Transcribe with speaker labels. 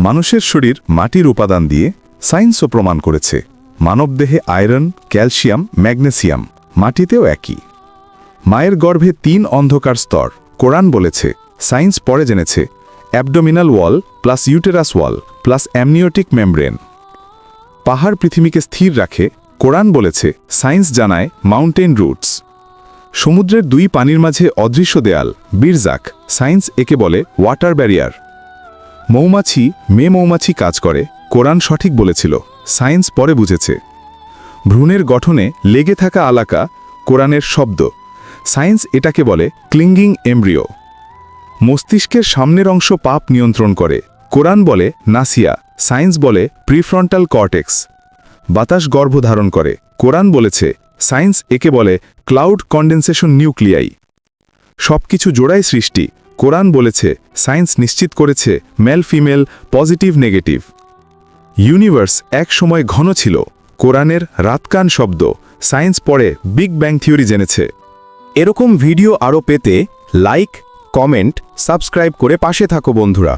Speaker 1: মানুষের শরীর মাটির উপাদান দিয়ে সায়েন্সও প্রমাণ করেছে মানবদেহে আয়রন, ক্যালসিয়াম, ম্যাগনেসিয়াম মাটিতেও একই। মায়ের গর্ভে 3 অন্ধকার স্তর কোরআন বলেছে, সায়েন্স পরে জেনেছে অ্যাবডোমিনাল ওয়াল প্লাস ইউটেরাস ওয়াল প্লাস অ্যামনিওটিক মেমব্রেন। পাহাড় পৃথিবীকে স্থির রাখে কোরআন বলেছে, সায়েন্স জানায় মাউন্টেন রুটস। সমুদ্রের 2 পানির মাঝে অদৃশ্য দেয়াল বিরজাক, সায়েন্স একে বলে ওয়াটার ব্যারিয়ার। মৌমাছি মেয়ে মৌমাছি কাজ করে কোরআন সঠিক বলেছিল, সায়েন্স পরে বুঝেছে। ভ্রূণের গঠনে লেগে থাকা আলাকা কোরআনের শব্দ, সায়েন্স এটাকে বলে ক্লিঙ্গিং এমব্রিও। মস্তিষ্কের সামনের অংশ পাপ নিয়ন্ত্রণ করে কোরআন বলে নাসিয়া, সায়েন্স বলে প্রিফ্রন্টাল কর্টেক্স। বাতাস গর্ভধারণ করে কোরআন বলেছে, সায়েন্স একে বলে ক্লাউড কন্ডেনসেশন নিউক্লিয়াই। সবকিছু জোড়াই সৃষ্টি কোরআন বলেছে, সায়েন্স নিশ্চিত করেছে male female, positive negative. Universe এক সময় ঘন ছিল কোরআনের রাতকান শব্দ, সায়েন্স পরে বিগ ব্যাং থিওরি জেনেছে।
Speaker 2: এরকম ভিডিও আরও পেতে লাইক, কমেন্ট, সাবস্ক্রাইব করে পাশে থাকো বন্ধুরা।